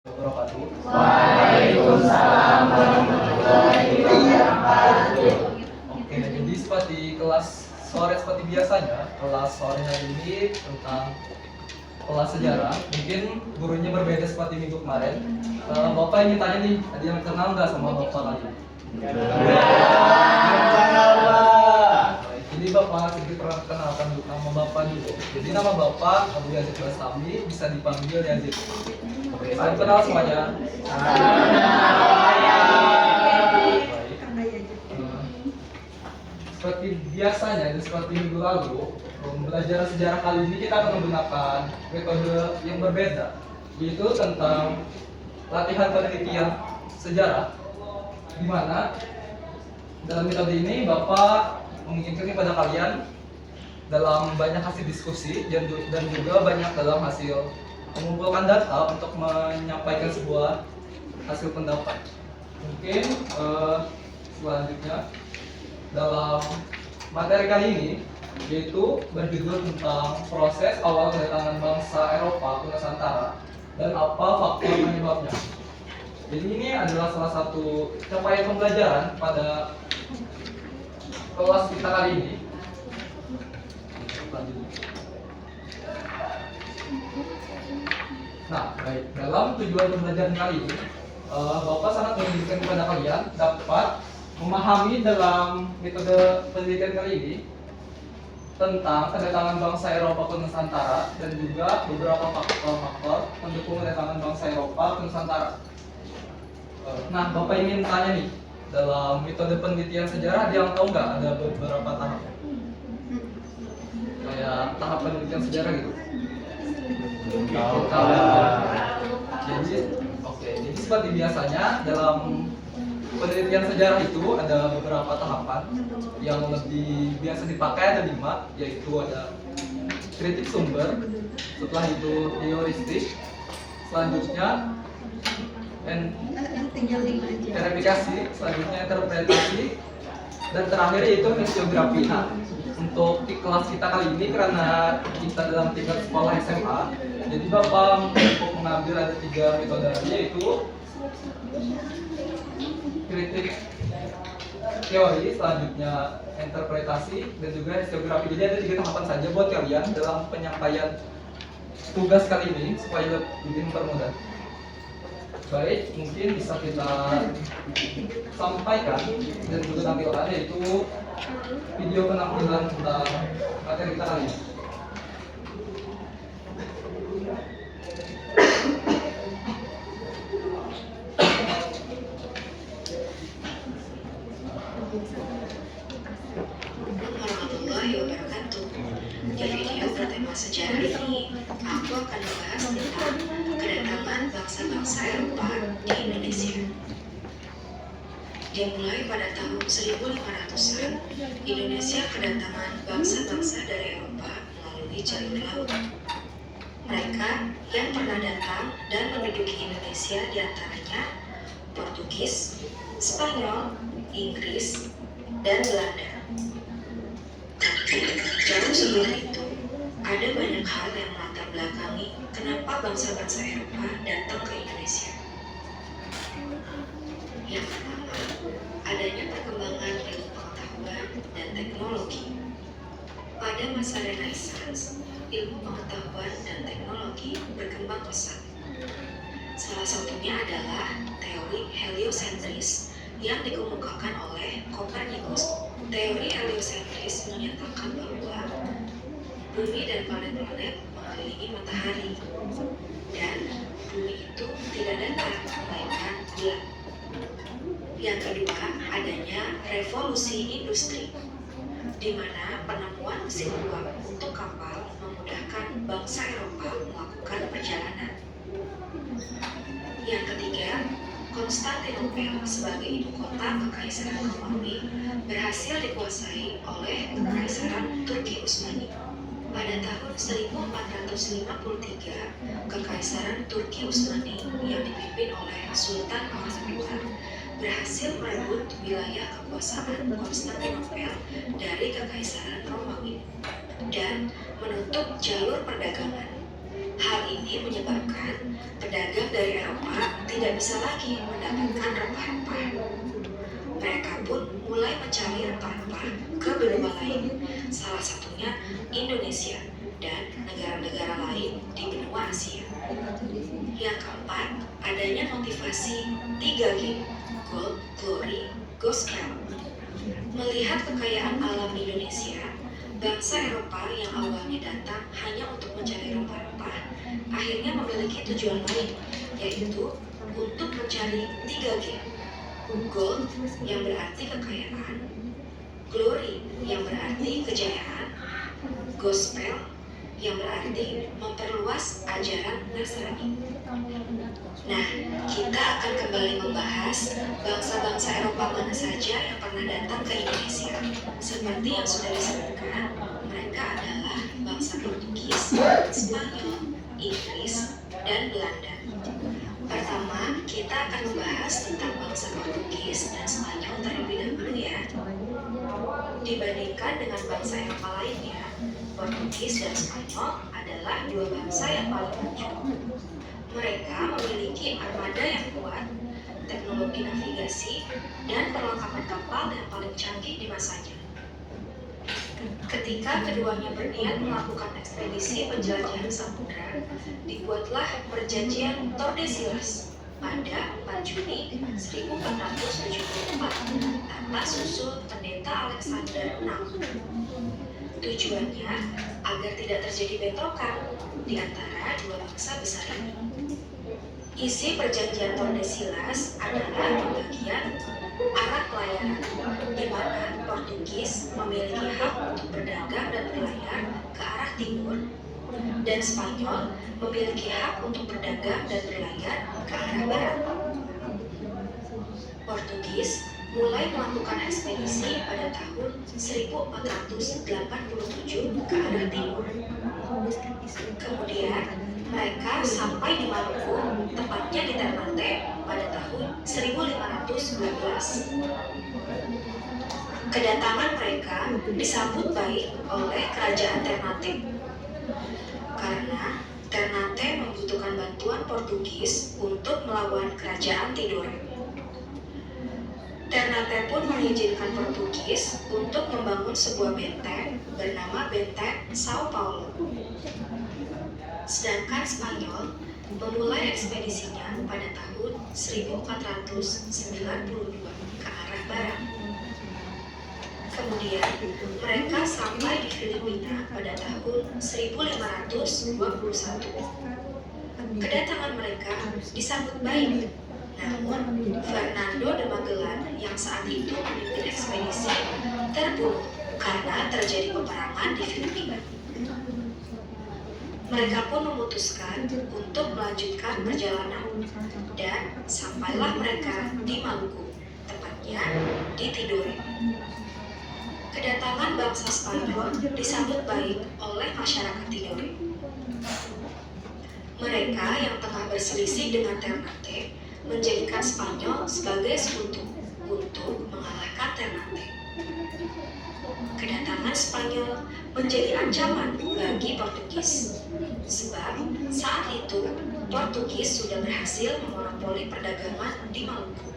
wabarakatuh. Waalaikumsalam warahmatullahi wabarakatuh. Oke, jadi seperti kelas sore seperti biasanya, kelas sore hari ini tentang kelas sejarah. Mungkin gurunya berbeda seperti minggu kemarin. Bapak ingin tanya nih, ada yang kenal nggak sama Bapak kali ini? Baik, jadi Bapak sedikit perkenalkan nama Bapak dulu. Jadi nama Bapak Abu Yazid Bastami, bisa dipanggil Yazid. Oke, salam kenal semuanya. Baik. Seperti biasanya dan seperti minggu lalu, belajar sejarah kali ini kita akan menggunakan metode yang berbeda, yaitu tentang latihan penelitian sejarah, di mana dalam metode ini Bapak menginginkan kepada kalian dalam banyak hasil diskusi dan juga banyak dalam hasil mengumpulkan data untuk menyampaikan sebuah hasil pendapat. Mungkin selanjutnya dalam materi kali ini yaitu berjudul tentang proses awal kedatangan bangsa Eropa ke Nusantara dan apa faktor penyebabnya. Jadi ini adalah salah satu capaian pembelajaran pada kelas kita kali ini. Nah, baik, dalam tujuan pembelajaran kali ini, Bapak sangat menginginkan kepada kalian dapat memahami dalam metode penelitian kali ini tentang kedatangan bangsa Eropa ke Nusantara dan juga beberapa faktor-faktor pendukung kedatangan bangsa Eropa ke Nusantara. Nah, Bapak ingin tanya nih, dalam metode penelitian sejarah dia tahu nggak ada beberapa tahap? Kayak tahap penelitian sejarah gitu. Tahu. Jadi seperti biasanya dalam penelitian sejarah itu ada beberapa tahapan yang lebih biasa dipakai, ada 5, yaitu ada kritik sumber, setelah itu teoristik, selanjutnya verifikasi, selanjutnya interpretasi, dan terakhir yaitu historiografi. Nah, untuk di kelas kita kali ini karena kita dalam tingkat sekolah SMA, jadi Bapak untuk mengambil ada 3 metode, yaitu kritik teori, selanjutnya interpretasi, dan juga historiografi. Jadi ada 3 tahapan saja buat kalian dalam penyampaian tugas kali ini supaya lebih mempermudah. Baik, mungkin bisa kita sampaikan dan juga tampilkan, yaitu video penampilan tentang materi kita kali ini. Warahmatullahi wabarakatuh. Di video bertema sejarah ini, aku akan membahas tentang kedatangan bangsa-bangsa Eropa di Indonesia. Dimulai pada tahun 1500-an, Indonesia kedatangan bangsa-bangsa dari Eropa melalui jalur laut. Mereka yang pernah datang dan menduduki Indonesia diantaranya Portugis, Spanyol, Inggris, dan Belanda. Tapi jauh sebelum itu, ada banyak hal yang melatar belakangi kenapa bangsa-bangsa Eropa datang ke Indonesia. Yang pertama, adanya perkembangan ilmu pengetahuan dan teknologi. Pada masa Renaissance, ilmu pengetahuan dan teknologi berkembang pesat. Salah satunya adalah teori heliosentris yang dikemukakan oleh Copernicus. Teori heliosentris menyatakan bahwa bumi dan planet-planet mengelilingi matahari, dan bumi itu tidak datar, melainkan bulat. Yang kedua, adanya revolusi industri, di mana penemuan mesin uap untuk kapal memudahkan bangsa Eropa melakukan perjalanan. Yang ketiga, Konstantinopel sebagai ibu kota Kekaisaran Romawi berhasil dikuasai oleh Kekaisaran Turki Utsmani. Pada tahun 1453, Kekaisaran Turki Utsmani yang dipimpin oleh Sultan Ahmad II berhasil merebut wilayah kekuasaan Konstantinopel dari Kekaisaran Romawi dan menutup jalur perdagangan. Hal ini menyebabkan pedagang dari Eropa tidak bisa lagi mendapatkan rempah-rempah. Mereka pun mulai mencari rempah-rempah ke benua lain, salah satunya Indonesia dan negara-negara lain di benua Asia. Yang keempat, adanya motivasi 3G, Gold, Glory, Gospel. Melihat kekayaan alam Indonesia, bangsa Eropa yang awalnya datang hanya untuk mencari rempah-rempah, akhirnya memiliki tujuan lain, yaitu untuk mencari 3G. Gold yang berarti kekayaan, Glory yang berarti kejayaan, Gospel yang berarti memperluas ajaran Nasrani. Nah, kita akan kembali membahas bangsa-bangsa Eropa mana saja yang pernah datang ke Indonesia. Seperti yang sudah disebutkan, mereka adalah bangsa Portugis, Spanyol, Inggris, dan Belanda. Pertama, kita akan membahas tentang bangsa Portugis dan Spanyol terlebih dahulu ya. Dibandingkan dengan bangsa Eropa lainnya, Portugis dan Spanyol adalah dua bangsa yang paling maju. Mereka memiliki armada yang kuat, teknologi navigasi, dan perlengkapan kapal yang paling canggih di masanya. Ketika keduanya berniat melakukan ekspedisi penjelajahan samudra, dibuatlah perjanjian Tordesillas pada 4 Juni 1474 atas usul pendeta Alexander VI. Tujuannya agar tidak terjadi bentrokan di antara dua bangsa besar ini. Isi perjanjian Tordesillas adalah pembagian arah pelayaran, di mana Portugis memiliki hak untuk berdagang dan berlayar ke arah timur, dan Spanyol memiliki hak untuk berdagang dan berlayar ke arah barat. Portugis mulai melakukan ekspedisi pada tahun 1487 ke arah timur. Kemudian mereka sampai di Maluku, tepatnya di Ternate pada tahun 1512. Kedatangan mereka disambut baik oleh kerajaan Ternate, karena Ternate membutuhkan bantuan Portugis untuk melawan kerajaan Tidore. Ternate pun mengizinkan Portugis untuk membangun sebuah benteng bernama Benteng Sao Paulo. Sedangkan Spanyol memulai ekspedisinya pada tahun 1492 ke arah barat. Kemudian mereka sampai di Filipina pada tahun 1521. Kedatangan mereka disambut baik. Namun, Fernando de Magellan yang saat itu memimpin ekspedisi terbunuh karena terjadi peperangan di Filipina. Mereka pun memutuskan untuk melanjutkan perjalanan dan sampailah mereka di Maluku, tepatnya di Tidore. Kedatangan bangsa Spanyol disambut baik oleh masyarakat Tidore. Mereka yang tengah berselisih dengan Ternate menjadikan Spanyol sebagai sekutu untuk mengalahkan Ternate. Kedatangan Spanyol menjadi ancaman bagi Portugis, sebab saat itu Portugis sudah berhasil memonopoli perdagangan di Maluku.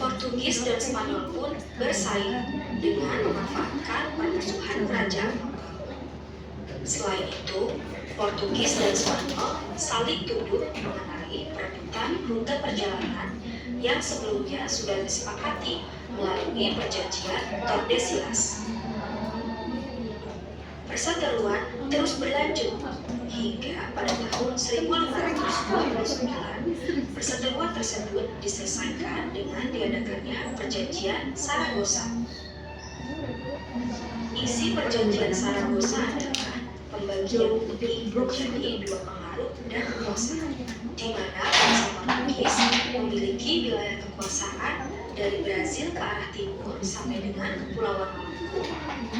Portugis dan Spanyol pun bersaing dengan memanfaatkan permusuhan kerajaan lokal. Selain itu, Portugis dan Spanyol saling tuduh mengenai perebutan rute perjalanan yang sebelumnya sudah disepakati melalui perjanjian Tordesillas. Perseteruan terus berlanjut hingga pada tahun 1529 perseteruan tersebut diselesaikan dengan diadakannya perjanjian Saragossa. Isi perjanjian Saragossa adalah pembagian bumi menjadi dua pengaruh dan kekuasaan, di mana bangsa Portugis memiliki wilayah kekuasaan dari Brazil ke arah timur sampai dengan Kepulauan Maluku,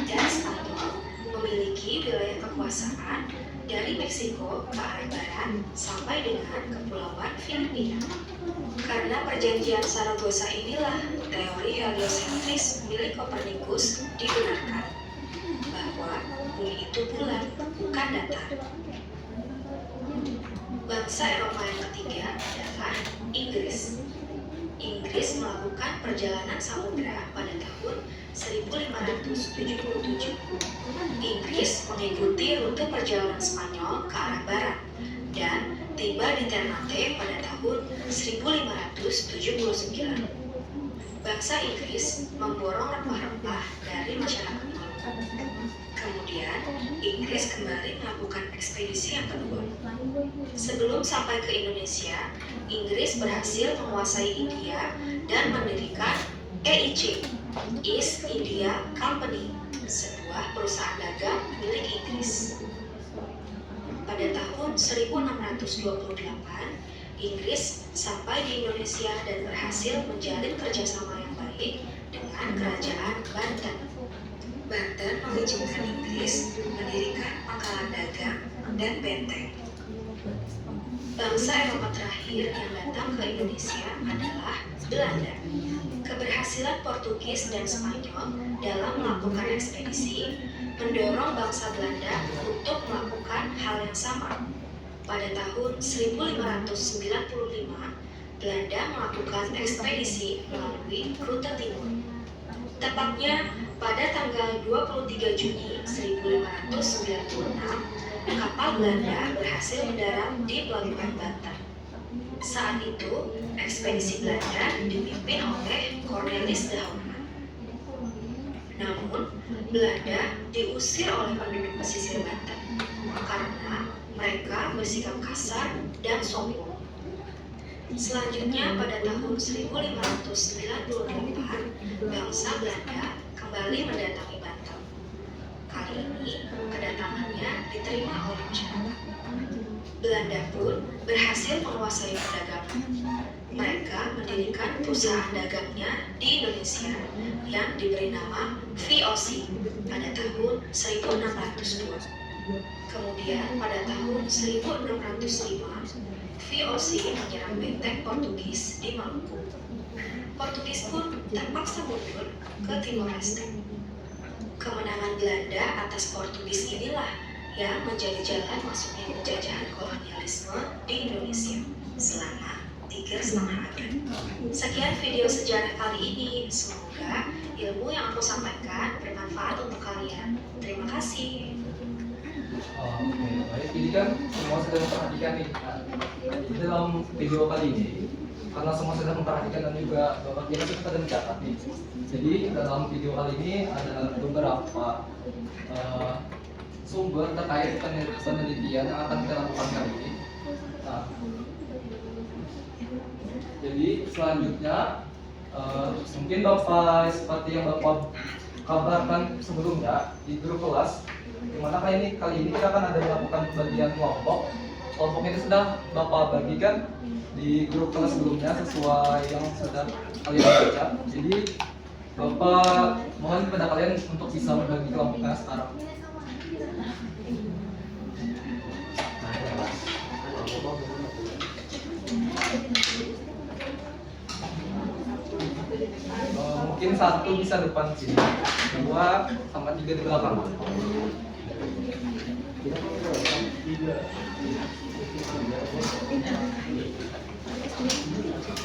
dan Spanyol memiliki wilayah kekuasaan dari Meksiko ke arah barat sampai dengan Kepulauan Filipina. Karena perjanjian Saragossa inilah teori heliosentris milik Kopernikus dibenarkan, bahwa bumi itu bulat, bukan datar. Bangsa Eropa yang ketiga adalah Inggris. Inggris melakukan perjalanan samudera pada tahun 1577. Inggris mengikuti rute perjalanan Spanyol ke arah barat dan tiba di Ternate pada tahun 1579. Bangsa Inggris memborong rempah-rempah dari masyarakat Maluku. Kemudian, Inggris kembali melakukan ekspedisi yang kedua. Sebelum sampai ke Indonesia, Inggris berhasil menguasai India dan mendirikan EIC, East India Company, sebuah perusahaan dagang milik Inggris. Pada tahun 1628, Inggris sampai di Indonesia dan berhasil menjalin kerjasama yang baik dengan kerajaan Banten. Banten mengizinkan Inggris mendirikan pangkalan dagang dan benteng. Bangsa Eropa terakhir yang datang ke Indonesia adalah Belanda. Keberhasilan Portugis dan Spanyol dalam melakukan ekspedisi mendorong bangsa Belanda untuk melakukan hal yang sama. Pada tahun 1595, Belanda melakukan ekspedisi melalui rute timur. Tepatnya pada tanggal 23 Juni 1596, kapal Belanda berhasil mendarat di pelabuhan Banten. Saat itu, ekspedisi Belanda dipimpin oleh Cornelis de Houtman. Namun, Belanda diusir oleh penduduk pesisir Banten karena mereka bersikap kasar dan sombong. Selanjutnya pada tahun 1598, bangsa Belanda kembali mendatangi Banten. Kali ini kedatangannya diterima oleh masyarakat. Belanda pun berhasil menguasai perdagangan. Mereka mendirikan perusahaan dagangnya di Indonesia yang diberi nama VOC pada tahun 1602. Kemudian pada tahun 1605, VOC menyerang benteng Portugis di Maluku. Portugis pun terpaksa mundur ke Timor Leste. Kemenangan Belanda atas Portugis inilah yang menjadi jalan masuknya penjajahan kolonialisme di Indonesia selama 3,5 abad. Sekian video sejarah kali ini. Semoga ilmu yang aku sampaikan bermanfaat untuk kalian. Terima kasih. Oke, baik. Ini kan semua sudah memperhatikan nih. Di dalam video kali ini, karena semua sudah memperhatikan dan juga Bapak kita sudah mencatat nih. Jadi dalam video kali ini ada beberapa sumber terkait penelitian yang akan kita lakukan kali ini. Nah, jadi selanjutnya mungkin Bapak seperti yang Bapak kabarkan sebelumnya di grup kelas, dimana kali ini kita akan ada melakukan pembagian kelompok. Kelompok ini sudah Bapak bagikan di grup kelas sebelumnya sesuai yang sudah kalian baca. Jadi Bapak mohon kepada kalian untuk bisa berbagi kelompoknya sekarang. Mungkin satu bisa depan sini, 2 sama 3 di belakang.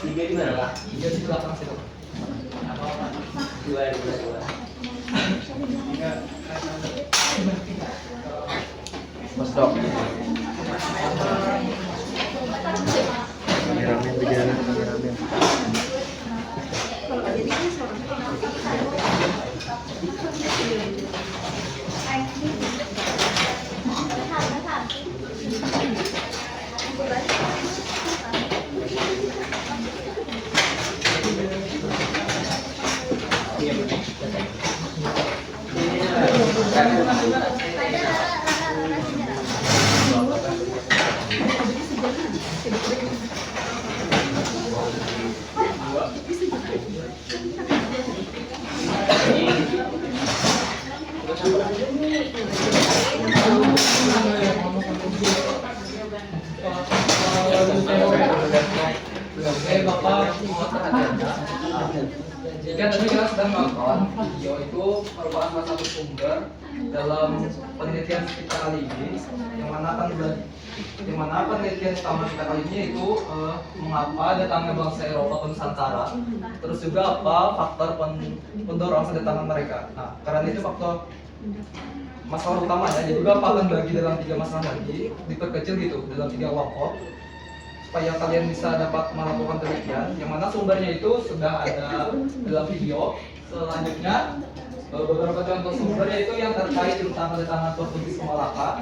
Tiga di mana, Pak? 3 di belakang situ. Dua. Mas Dok. Kameramen berjalan, kameramen. Oke, Bapak mohon perhatiannya. Jika tadi kita sedang nonton video itu merupakan salah satu sumber dalam penelitian kita kali ini, yang mana penelitian utama kita kali ini itu mengapa datangnya bangsa Eropa ke Nusantara, terus juga apa faktor pendorong kedatangan mereka. Nah, karena itu faktor masalah utamanya, jadi juga akan bagi dalam 3 masalah lagi, diperkecil gitu dalam 3 kelompok supaya kalian bisa dapat melakukan penelitian, yang mana sumbernya itu sudah ada dalam video. Selanjutnya beberapa contoh sumbernya itu yang terkait tentang kedatangan Portugis ke Malaka,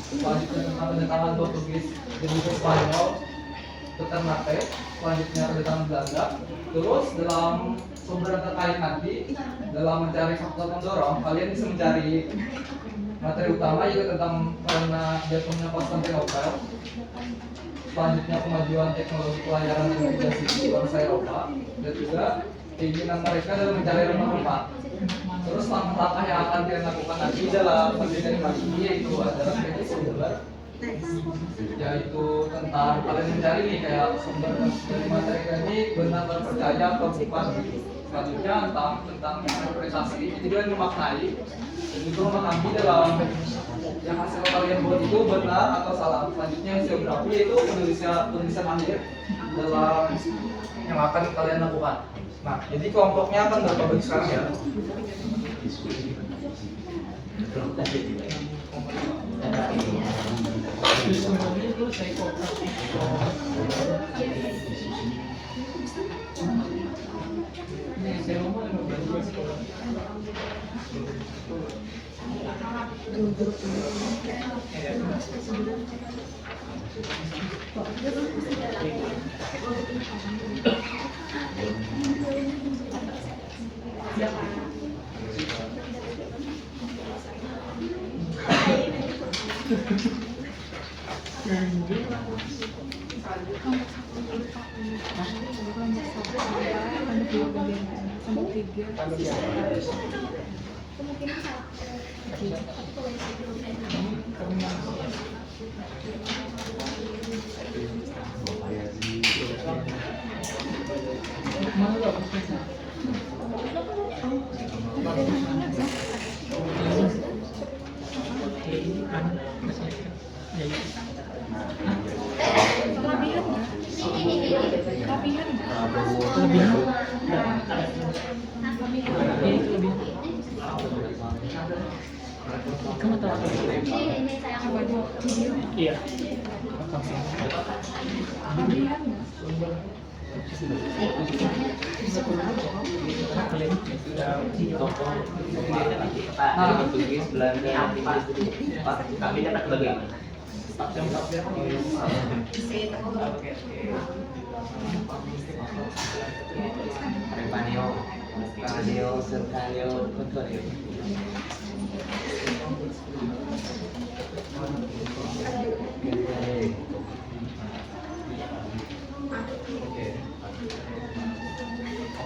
selanjutnya tentang kedatangan Portugis dan juga Spanyol ke Ternate, selanjutnya kedatangan Belanda. Terus dalam sumber yang terkait nanti dalam mencari faktor pendorong, kalian bisa mencari materi utama yaitu tentang karena jatuhnya Konstantinopel, selanjutnya kemajuan teknologi pelayaran dan navigasi di bangsa Eropa, dan juga keinginan mereka dalam mencari rempah-rempah. Terus langkah-langkah yang akan kalian lakukan nanti dalam penelitian kali ini yaitu adalah kritik sumber, yaitu tentang kalian mencari nih kayak sumber dari materi ini benar terpercaya atau bukan. Selanjutnya tentang interpretasi, jadi kalian memaknai dan juga memahami dalam yang hasil kalian buat itu benar atau salah. Selanjutnya geografi yaitu penulisan akhir dalam yang akan kalian lakukan. Nah, jadi kelompoknya akan berbagi sekarang ya. Iya. Portugis, Belanda, Inggris, kami dapat bagaimana? Repaneo, Cardio, Sercanio, Contorio.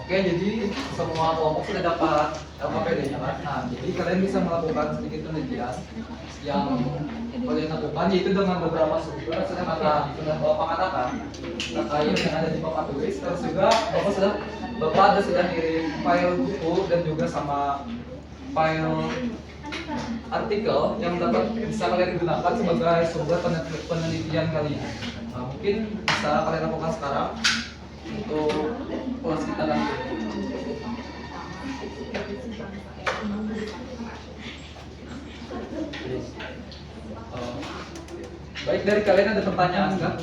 Oke, jadi semua kelompok sudah dapat LKPD-nya kan? Nah, jadi kalian bisa melakukan sedikit penelitian yang kalian lakukan yaitu dengan beberapa sumber sudah Bapak katakan terkait yang ada di papan tulis. Terus juga Bapak sudah kirim file buku dan juga sama file artikel yang dapat bisa kalian gunakan sebagai sumber penelitian kalian. Nah, mungkin bisa kalian lakukan sekarang untuk kelas kita nanti. Baik, dari kalian ada pertanyaan kan?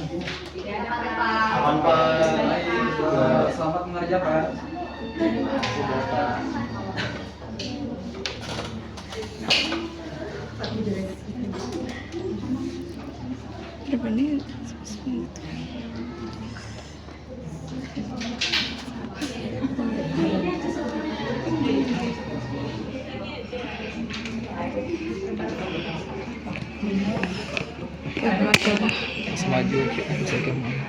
Aman Pak. Baik, selamat mengerjakan. Semaju kita bisa kemana?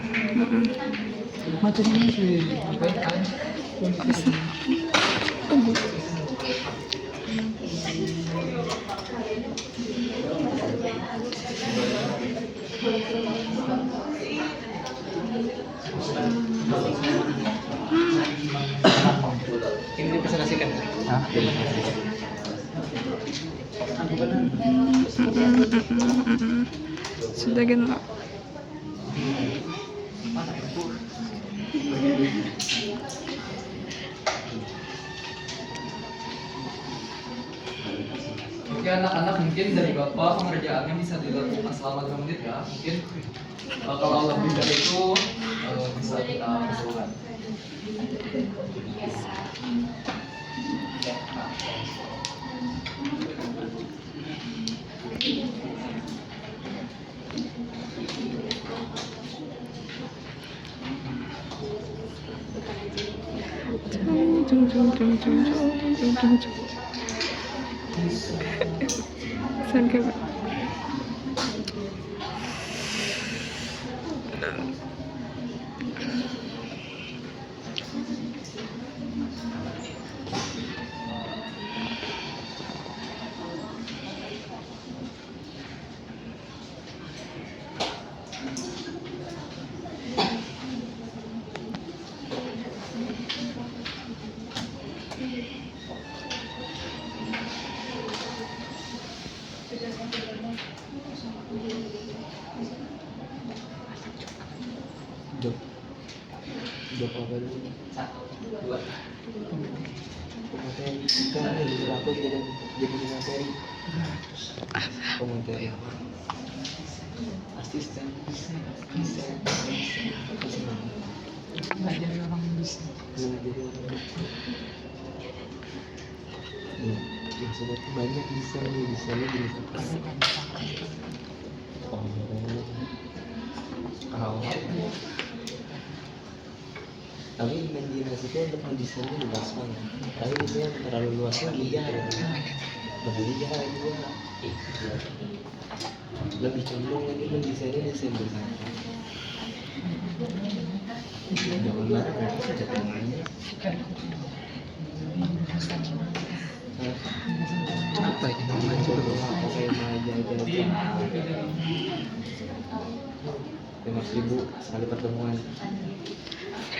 Materinya sih dibaikan. Ini dipresentasikan. Sudah gini. Oke anak-anak, mungkin dari Bapak pengerjaannya bisa dilakukan selama 2 menit ya. Mungkin kalau lebih dari itu bisa kita usulkan. Sampai Job apa dulu? 1, 2. Materi kan ini aku jadi materi. Materi apa? Asisten. Ngajarin orang bisa. Maksudnya tuh banyak bisa nih jenis apa? Tapi imajinasi itu untuk mendesainnya luas banget. Tapi biasanya terlalu luasnya liar, berliar juga. Lebih cenderung lagi mendesainnya desain besar. Jangan marah berarti saja temannya. Apa ini maju Pakai meja aja. 5.000 sekali pertemuan.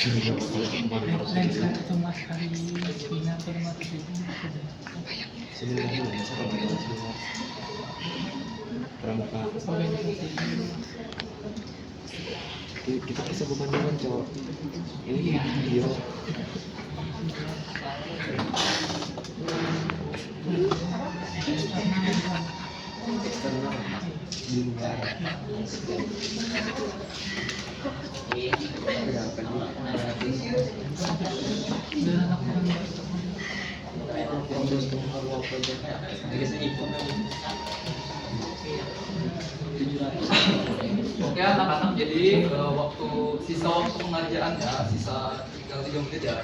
lain satu tuh mas kali seminar tuh mati Sebenarnya nggak bisa kalau kita seminar pramuka. Kita bisa pemandangan cowok. Ini video. Eksternal di luar. Oke anak-anak, jadi sisa waktu pengerjaannya sisa tinggal 3 menit ya.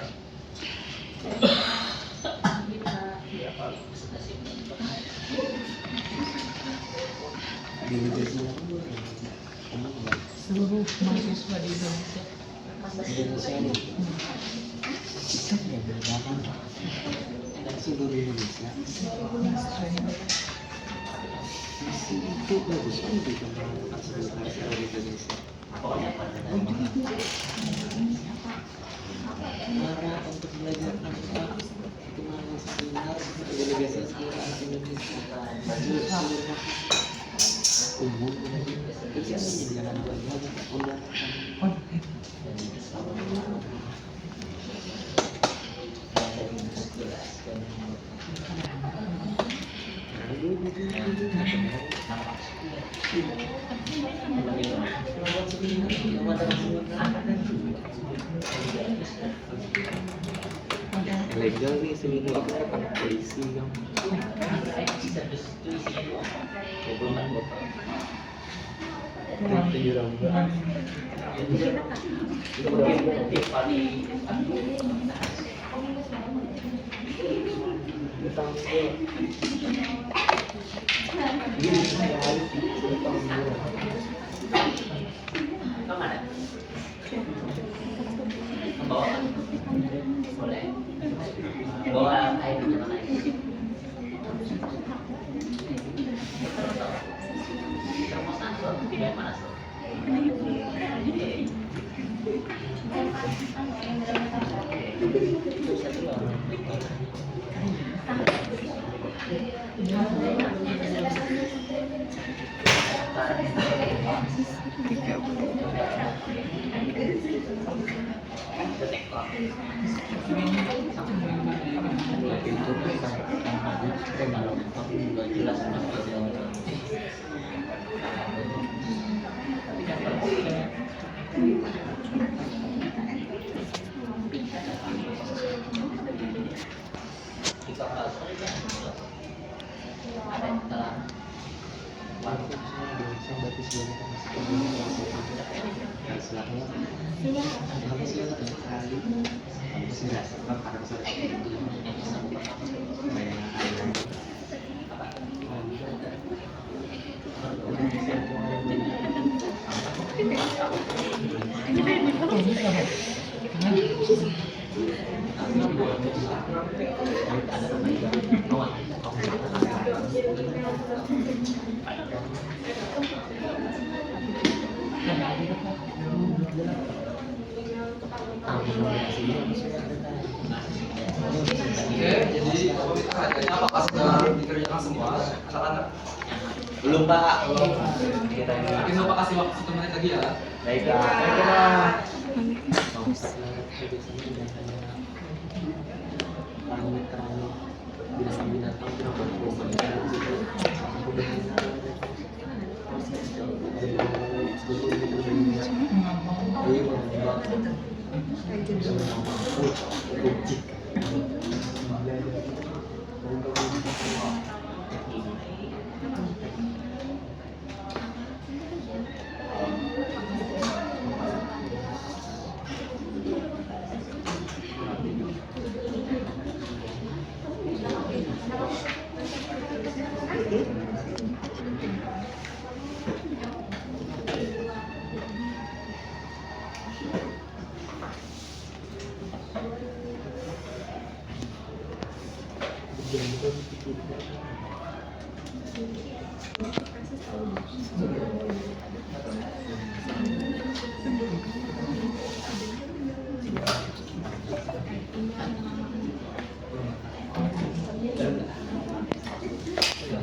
seluruh mahasiswa di Indonesia. Indonesia ini kita punya berbagai seluruh Indonesia. Itu bagus kan di tentang fasilitas di Indonesia. Cara untuk belajar apa itu mana seminar delegasi sekolah Indonesia seluruh umum kerja menyediakan banyak undangan. Legal nih seminggu aku kan polisi dong. Tujuh rambut. Bawa air jangan air. Terus Itu kan tapi juga jelas kita Oke, jadi kerjanya apakah sudah dikerjakan semua anak-anak? belum Pak. Mungkin Bapak kasih waktu 1 menit lagi ya. Baik Pak.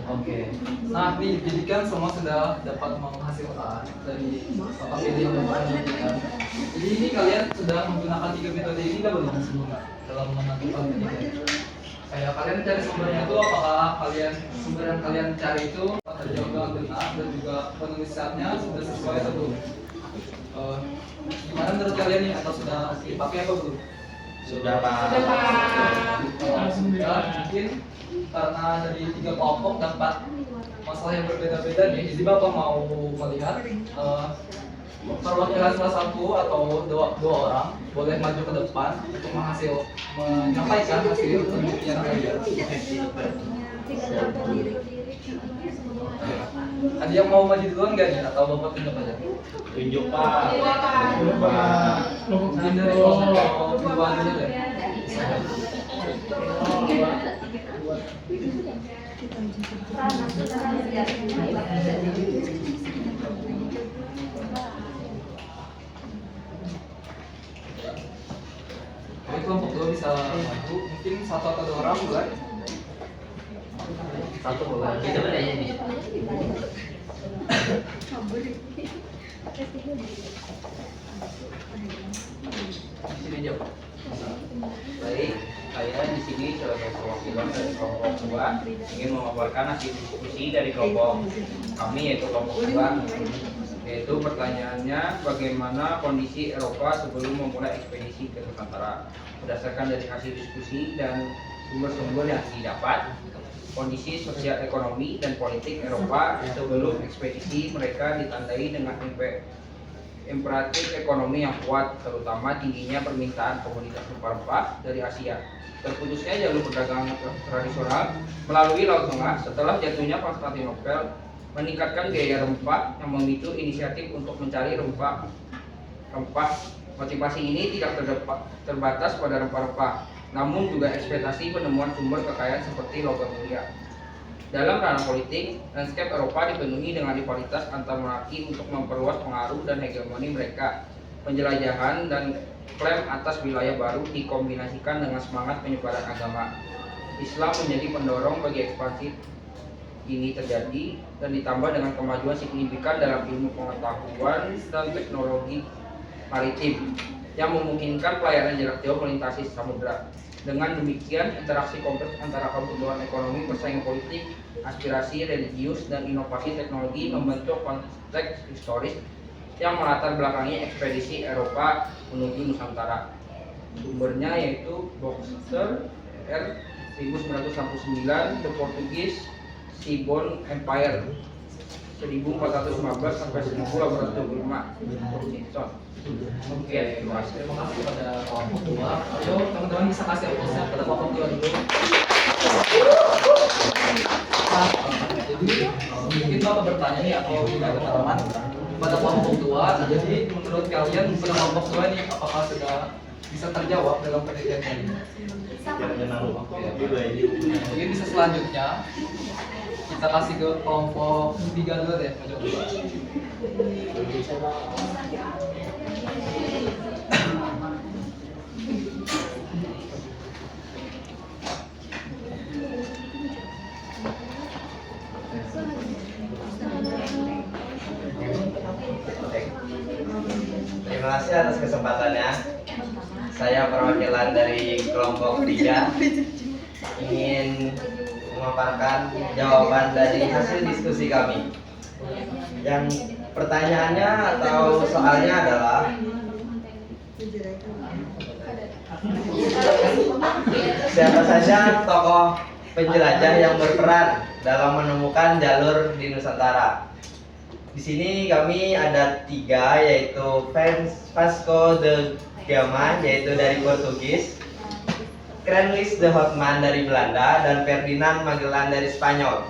Oke. Nah, nih, jadi kan semua sudah dapat menghasilkan dari apa pilih yang Bapak berikan. Jadi ini kalian sudah menggunakan 3 metode ini kan belum sebelumnya dalam menentukan pendidikan. Kayak kalian cari sumbernya itu apakah sumber yang kalian cari itu terjawab dengan benar dan juga penulisannya sudah sesuai atau belum? Gimana menurut kalian nih, atau sudah dipakai apa belum? Sudah Pak. Sudah, mungkin karena dari 3 kelompok dapat masalah yang berbeda-beda nih, jadi Bapak mau melihat perwakilan salah satu atau dua orang boleh maju ke depan untuk menyampaikan hasil penelitian kalian. Ada yang mau maju duluan nggak nih, atau Bapak tunjuk aja? Tunjuk Pak. Mungkin dari kelompok dua dulu deh. Jadi kelompok dua bisa maju, mungkin 1 atau 2 orang boleh. 1 boleh. Kita bertanya nih. Di sini aja, Pak. Baik, saya di sini sebagai perwakilan dari kelompok 2 ingin memaparkan hasil diskusi dari kelompok kami, yaitu kelompok 2. Yaitu pertanyaannya, bagaimana kondisi Eropa sebelum memulai ekspedisi ke Nusantara. Berdasarkan dari hasil diskusi dan sumber-sumber yang didapat, kondisi sosial ekonomi dan politik Eropa sebelum ekspedisi mereka ditandai dengan imperatif ekonomi yang kuat, terutama tingginya permintaan komoditas rempah-rempah dari Asia, terputusnya jalur perdagangan tradisional melalui Laut Tengah setelah jatuhnya Konstantinopel, meningkatkan biaya rempah yang memicu inisiatif untuk mencari rempah. Motivasi ini tidak terbatas pada rempah-rempah, namun juga ekspektasi penemuan sumber kekayaan seperti logam mulia. Dalam ranah politik, landscape Eropa dipenuhi dengan rivalitas antar monarki untuk memperluas pengaruh dan hegemoni mereka. Penjelajahan dan klaim atas wilayah baru dikombinasikan dengan semangat penyebaran agama Islam menjadi pendorong bagi ekspansi ini terjadi, dan ditambah dengan kemajuan signifikan dalam ilmu pengetahuan dan teknologi maritim. yang memungkinkan pelayanan jarak jauh melintasi samudera. Dengan demikian, interaksi kompleks antara kebutuhan ekonomi, persaingan politik, aspirasi religius, dan inovasi teknologi membentuk konteks historis yang melatar belakangi ekspedisi Eropa menuju Nusantara. Sumbernya yaitu Boxer R 1969, The Portuguese Seaborne Empire 1415 sampai 1825, Simpson. Oke, terima kasih. Terima kasih kepada kelompok 2. Ayo teman-teman bisa kasih aplausnya kepada kelompok 2 dulu. Jadi mungkin Bapak bertanya nih atau tidak ada teman pada kelompok 2. Jadi menurut kalian pada kelompok 2 ini apakah sudah bisa terjawab dalam penelitian ini? Mungkin bisa selanjutnya kita kasih ke kelompok 3 dulu deh. Terima kasih atas kesempatannya. Saya perwakilan dari kelompok 3 ingin memaparkan jawaban dari hasil diskusi kami. Yang pertanyaannya atau soalnya adalah siapa saja tokoh penjelajah yang berperan dalam menemukan jalur di Nusantara. Di sini kami ada 3, yaitu Vasco da Gama yaitu dari Portugis, Cornelis de Houtman dari Belanda, dan Ferdinand Magellan dari Spanyol.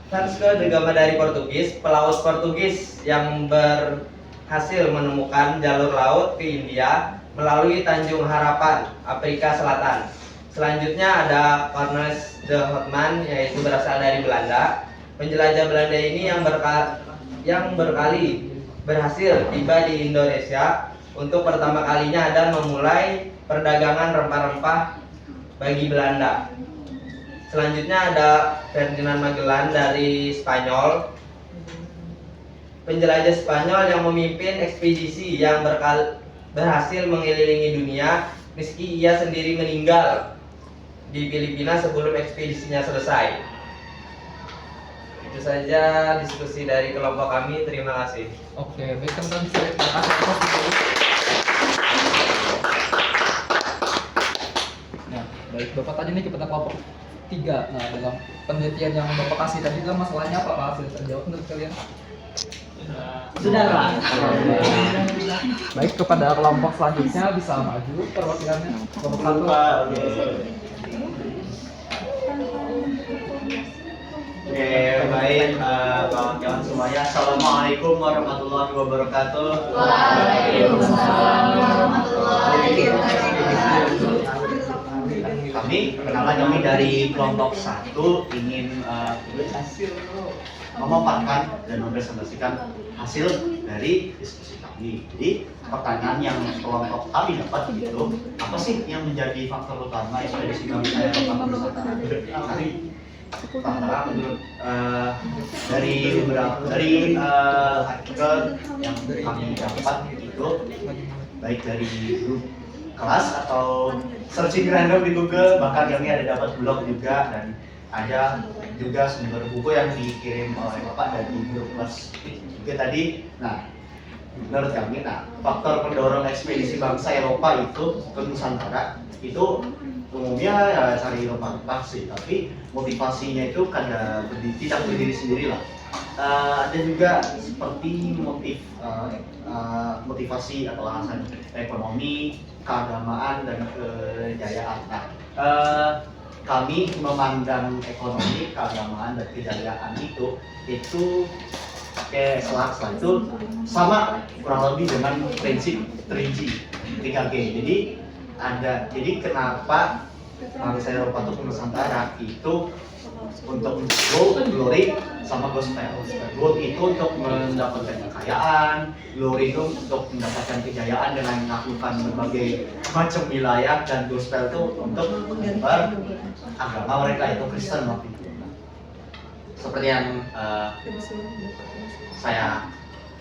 Vasco da Gama dari Portugis, pelaut Portugis yang berhasil menemukan jalur laut ke India melalui Tanjung Harapan, Afrika Selatan. Selanjutnya ada Cornelis de Houtman yaitu berasal dari Belanda. Penjelajah Belanda ini yang berkali berhasil tiba di Indonesia untuk pertama kalinya dan memulai perdagangan rempah-rempah bagi Belanda. Selanjutnya ada Ferdinand Magellan dari Spanyol. Penjelajah Spanyol yang memimpin ekspedisi yang berhasil mengelilingi dunia meski ia sendiri meninggal di Filipina sebelum ekspedisinya selesai. Itu saja diskusi dari kelompok kami. Terima kasih. Oke, baik teman-teman, terima kasih atas diskusi. Nah, baik Bapak tadi nih kepada kelompok 3. Nah, dalam penelitian yang Bapak kasih tadi dalam masalahnya apa hasil terjawab menurut kalian? Sudah lah. Baik, kepada kelompok selanjutnya bisa maju perwakilannya. Kelompok 1. Oke, baik, kawan-kawan semuanya. Assalamualaikum warahmatullahi wabarakatuh. Waalaikumsalam warahmatullahi wabarakatuh. Kami dari kelompok 1 ingin memaparkan dan mempresentasikan hasil dari diskusi kami. Jadi pertanyaan yang kelompok kami dapat itu, apa sih yang menjadi faktor utama ekspedisi kami ke Eropa Nusantara? Karena menurut dari artikel yang kami dapat itu, baik dari grup kelas atau searching random di Google, bahkan kami ada dapat blog juga, dan ada juga sumber buku yang dikirim oleh Bapak dari grup kelas juga tadi. Nah, menurut kami, faktor pendorong ekspedisi bangsa Eropa itu ke Nusantara itu umumnya ya cari rempah-rempah sih, tapi motivasinya itu kan tidak berdiri sendiri lah. Ada juga seperti motivasi atau alasan ekonomi, keagamaan, dan kejayaan. Kami memandang ekonomi, keagamaan, dan kejayaan itu kayak selak itu sama kurang lebih dengan prinsip 3G. Jadi kenapa bangsa Eropa itu ke Nusantara itu untuk gold, glory, sama gospel. Gold itu untuk mendapatkan kekayaan, glory itu untuk mendapatkan kejayaan dengan menaklukkan berbagai macam wilayah, dan gospel itu untuk menyebar agama mereka, yaitu Kristen waktu itu. Seperti yang saya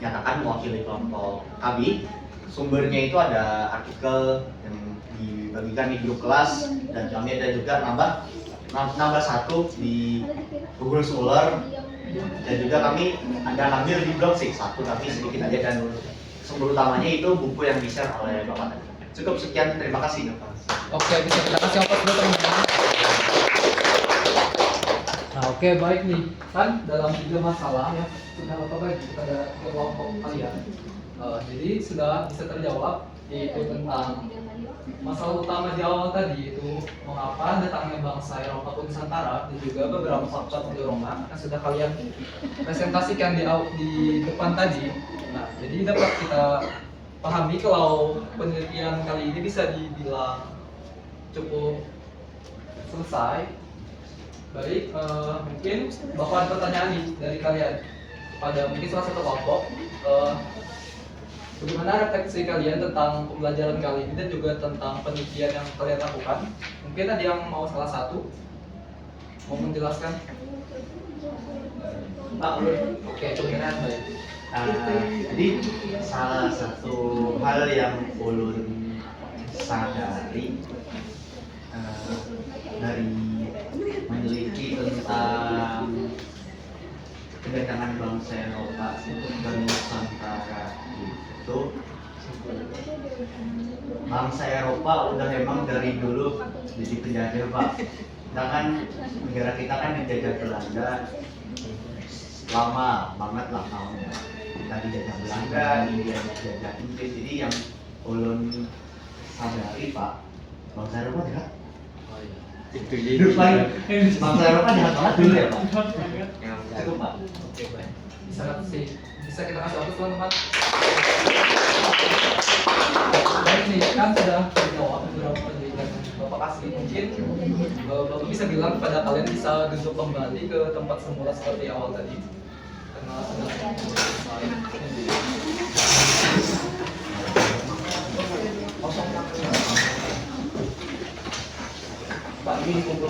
nyatakan mewakili kelompok kami, sumbernya itu ada artikel yang dibagikan di grup kelas, dan kami ada juga nambah satu di Google Scholar, dan juga kami ada ngambil di blog sih satu, tapi sedikit aja, dan sumber utamanya itu buku yang di-share oleh Bapak tadi. Cukup sekian, terima kasih. Oke, bisa kita kasih apa dulu teman-teman. Nah, oke, baik nih. Kan dalam 3 masalah ya sudah apa bagi kepada kelompok kalian. Jadi sudah bisa terjawab, yaitu tentang masalah utama di awal tadi, itu mengapa datangnya bangsa Eropa ke Nusantara, dan juga beberapa faktor pendorongnya yang sudah kalian presentasikan di depan tadi. Nah, jadi dapat kita pahami kalau penelitian kali ini bisa dibilang cukup selesai. Baik, mungkin bakal ada pertanyaan nih dari kalian pada mungkin salah satu kelompok. Bagaimana refleksi kalian tentang pembelajaran kali ini dan juga tentang penelitian yang kalian lakukan? Mungkin ada yang mau salah satu mau menjelaskan? Pak, oke, kebenaran baik. Jadi salah satu hal yang ulun sadari dari meneliti tentang kedatangan bangsa Eropa itu ke Nusantara itu, bangsa Eropa udah emang dari dulu jadi penjajah, Pak. Sedangkan negara kita kan dijajah Belanda lama banget lah tahunnya. Kita dijajah Belanda, India dijajah Inggris. Jadi yang ulun sadari, Pak, bangsa Eropa jahat. Itu Hidup lagi. Bangsa Eropa jahat banget dulu ya, Pak. Cukup, Pak. Oke, baik. Bisa kita kasih waktu teman-teman. Baik nih, kan sudah dijawab beberapa penelitian Bapak kasih. Mungkin Bapak bisa bilang kepada kalian bisa duduk kembali ke tempat semula seperti awal tadi. Karena sudah selesai. Pak, ini kumpul.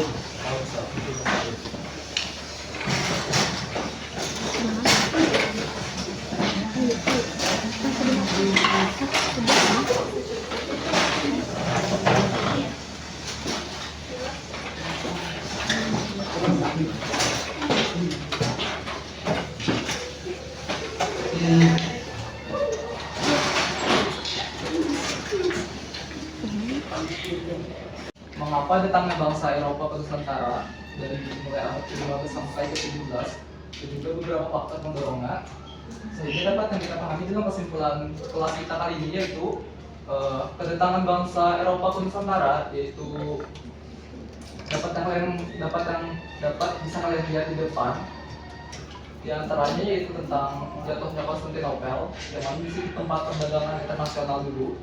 Mengapa datangnya bangsa Eropa ke Nusantara dari mulai abad ke-15 sampai ke-17, dan juga beberapa faktor pendorongnya, sehingga dapat yang kita pahami dalam kesimpulan kelas kita kali ini, yaitu kedatangan bangsa Eropa ke Nusantara, yaitu dapat bisa kalian lihat di depan. Di antaranya yaitu tentang jatuhnya Konstantinopel, yang mana di sini tempat perdagangan internasional dulu.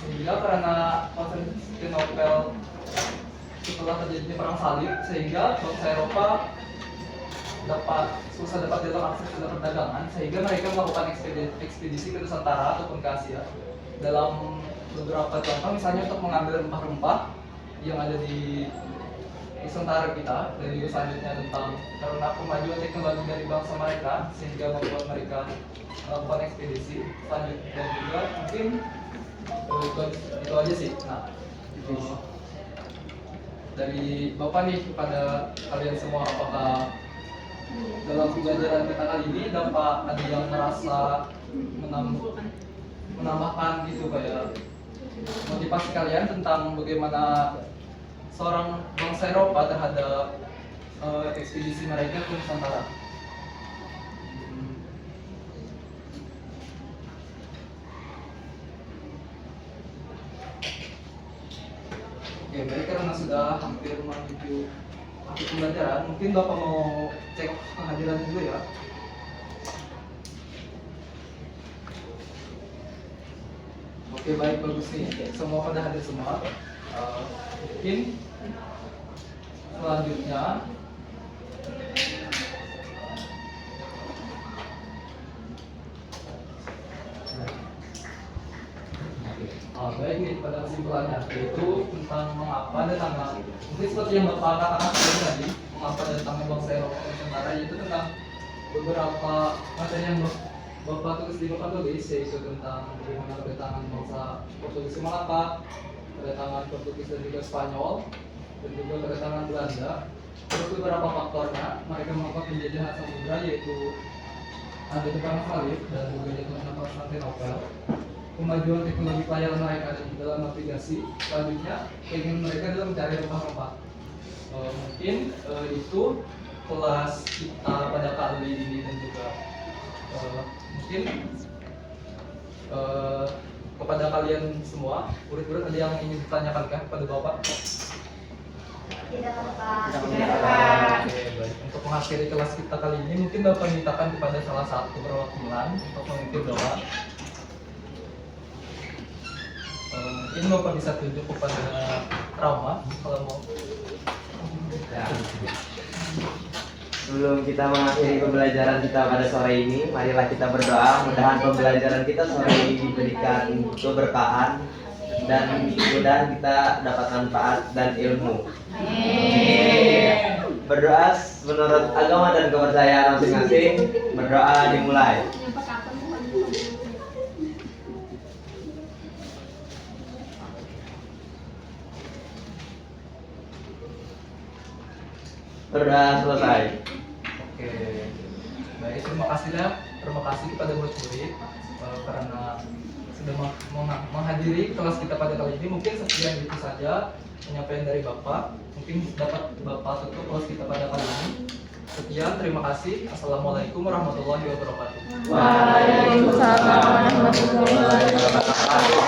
Sehingga karena Konstantinopel setelah terjadinya perang salib, sehingga bangsa Eropa susah dapat dalam akses ke perdagangan, sehingga mereka melakukan ekspedisi ke Nusantara ataupun ke Asia. Dalam beberapa contoh, misalnya untuk mengambil rempah-rempah yang ada di Nusantara kita, dan juga selanjutnya tentang karena kemajuan teknologi dari bangsa mereka sehingga membuat mereka melakukan ekspedisi selanjutnya, dan juga mungkin itu aja sih. Nah, dari Bapak nih kepada kalian semua, apakah dalam pembelajaran kita kali ini dapat ada yang merasa menambahkan gitu kayak motivasi kalian tentang bagaimana seorang bangsa Eropa terhadap ekspedisi mereka ke Nusantara? Oke, baik, karena sudah hampir menuju akhir pembelajaran, mungkin Bapak mau cek kehadiran dulu ya. Oke, baik, bagus nih. Semua pada hadir semua. Mungkin selanjutnya baik nih, pada kesimpulannya yaitu tentang mengapa datangnya, mungkin seperti yang Bapak katakan tadi, mengapa datangnya bangsa Eropa ke Nusantara, yaitu tentang beberapa materi yang Bapak tulis di papan tulis yaitu tentang bagaimana kedatangan bangsa Portugis ke Malaka, kedatangan Portugis dan juga Spanyol, dan juga kedatangan Belanda. Terus beberapa faktornya mereka melakukan penjajahan samudera yaitu ada tukang salib dan juga jatuhnya Konstantinopel. Kemajuan teknologi pelayaran mereka dalam navigasi, selanjutnya keinginan mereka adalah mencari rempah-rempah. Mungkin itu kelas kita pada kali ini dan juga mungkin kepada kalian semua, murid-murid ada yang ingin ditanyakan kan kepada Bapak? Oke, baik. Untuk mengakhiri kelas kita kali ini, mungkin Bapak mintakan kepada salah satu perwakilan untuk memimpin doa. Mungkin Bapak bisa tunjuk kepada Rama kalau mau. Ya. Sebelum kita mengakhiri pembelajaran kita pada sore ini, marilah kita berdoa. Mudah-mudahan pembelajaran kita sore ini diberikan keberkahan dan mudah-mudahan kita dapat manfaat dan ilmu. Berdoa menurut agama dan kepercayaan masing-masing. Berdoa dimulai. Berdoa selesai. Oke, baik, terima kasih kepada murid-murid karena sudah menghadiri kelas kita pada kali ini. Mungkin sekian itu saja penyampaian dari Bapak. Mungkin dapat Bapak tutup kelas kita pada kali ini. Sekian, terima kasih. Assalamualaikum warahmatullahi wabarakatuh. Waalaikumsalam warahmatullahi wabarakatuh.